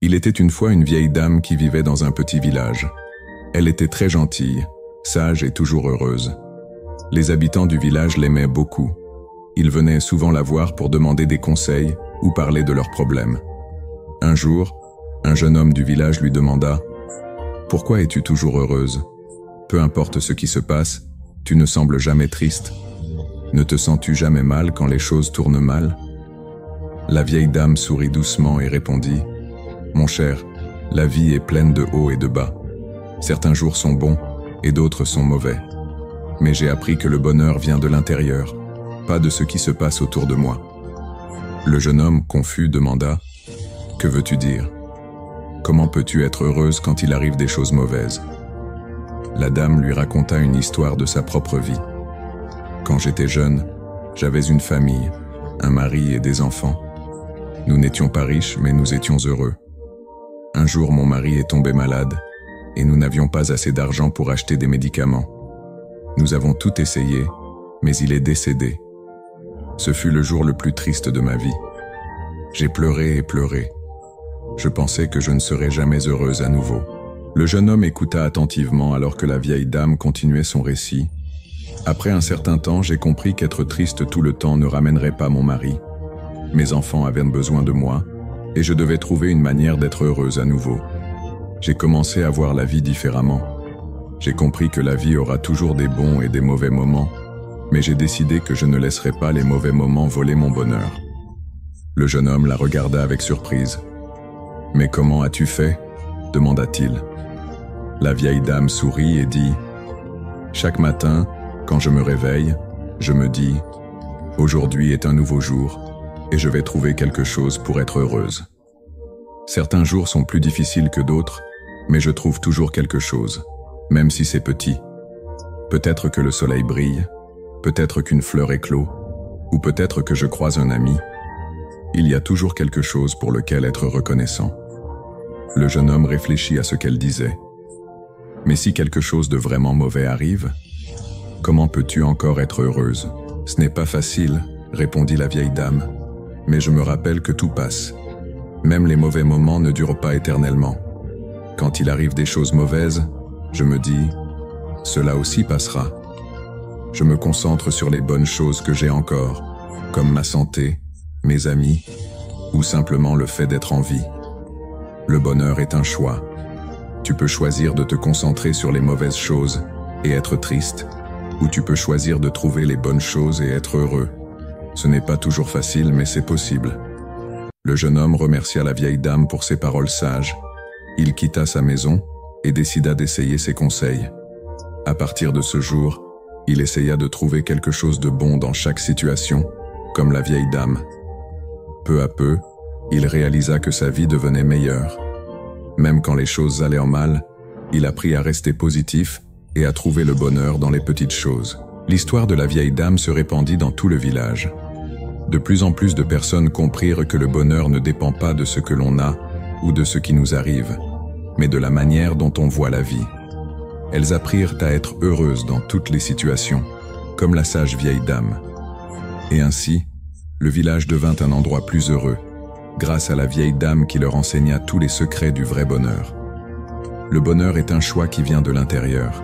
Il était une fois une vieille dame qui vivait dans un petit village. Elle était très gentille, sage et toujours heureuse. Les habitants du village l'aimaient beaucoup. Ils venaient souvent la voir pour demander des conseils ou parler de leurs problèmes. Un jour, un jeune homme du village lui demanda « Pourquoi es-tu toujours heureuse? Peu importe ce qui se passe, tu ne sembles jamais triste. Ne te sens-tu jamais mal quand les choses tournent mal ?» La vieille dame sourit doucement et répondit « Mon cher, la vie est pleine de hauts et de bas. Certains jours sont bons et d'autres sont mauvais. Mais j'ai appris que le bonheur vient de l'intérieur, pas de ce qui se passe autour de moi. » Le jeune homme, confus, demanda « Que veux-tu dire? Comment peux-tu être heureuse quand il arrive des choses mauvaises ?» La dame lui raconta une histoire de sa propre vie. « Quand j'étais jeune, j'avais une famille, un mari et des enfants. Nous n'étions pas riches, mais nous étions heureux. Un jour, mon mari est tombé malade et nous n'avions pas assez d'argent pour acheter des médicaments. Nous avons tout essayé, mais il est décédé. Ce fut le jour le plus triste de ma vie. J'ai pleuré et pleuré. Je pensais que je ne serais jamais heureuse à nouveau. » Le jeune homme écouta attentivement alors que la vieille dame continuait son récit. « Après un certain temps, j'ai compris qu'être triste tout le temps ne ramènerait pas mon mari. Mes enfants avaient besoin de moi, et je devais trouver une manière d'être heureuse à nouveau. J'ai commencé à voir la vie différemment. J'ai compris que la vie aura toujours des bons et des mauvais moments, mais j'ai décidé que je ne laisserais pas les mauvais moments voler mon bonheur. » Le jeune homme la regarda avec surprise. « Mais comment as-tu fait ?» demanda-t-il. La vieille dame sourit et dit « Chaque matin, quand je me réveille, je me dis « Aujourd'hui est un nouveau jour et je vais trouver quelque chose pour être heureuse. » Certains jours sont plus difficiles que d'autres, mais je trouve toujours quelque chose, même si c'est petit. Peut-être que le soleil brille, peut-être qu'une fleur éclot, ou peut-être que je croise un ami. Il y a toujours quelque chose pour lequel être reconnaissant. Le jeune homme réfléchit à ce qu'elle disait. « Mais si quelque chose de vraiment mauvais arrive, comment peux-tu encore être heureuse? » « Ce n'est pas facile, » répondit la vieille dame, « mais je me rappelle que tout passe. Même les mauvais moments ne durent pas éternellement. Quand il arrive des choses mauvaises, je me dis « Cela aussi passera. » Je me concentre sur les bonnes choses que j'ai encore, comme ma santé, mes amis, ou simplement le fait d'être en vie. Le bonheur est un choix. Tu peux choisir de te concentrer sur les mauvaises choses et être triste, ou tu peux choisir de trouver les bonnes choses et être heureux. Ce n'est pas toujours facile, mais c'est possible. Le jeune homme remercia la vieille dame pour ses paroles sages. Il quitta sa maison et décida d'essayer ses conseils. À partir de ce jour, il essaya de trouver quelque chose de bon dans chaque situation, comme la vieille dame. Peu à peu, il réalisa que sa vie devenait meilleure. Même quand les choses allaient en mal, il apprit à rester positif et à trouver le bonheur dans les petites choses. L'histoire de la vieille dame se répandit dans tout le village. De plus en plus de personnes comprirent que le bonheur ne dépend pas de ce que l'on a ou de ce qui nous arrive, mais de la manière dont on voit la vie. Elles apprirent à être heureuses dans toutes les situations, comme la sage vieille dame. Et ainsi, le village devint un endroit plus heureux, grâce à la vieille dame qui leur enseigna tous les secrets du vrai bonheur. Le bonheur est un choix qui vient de l'intérieur.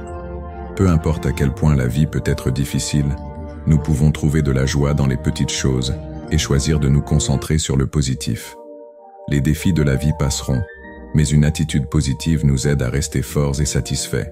Peu importe à quel point la vie peut être difficile, nous pouvons trouver de la joie dans les petites choses et choisir de nous concentrer sur le positif. Les défis de la vie passeront, mais une attitude positive nous aide à rester forts et satisfaits.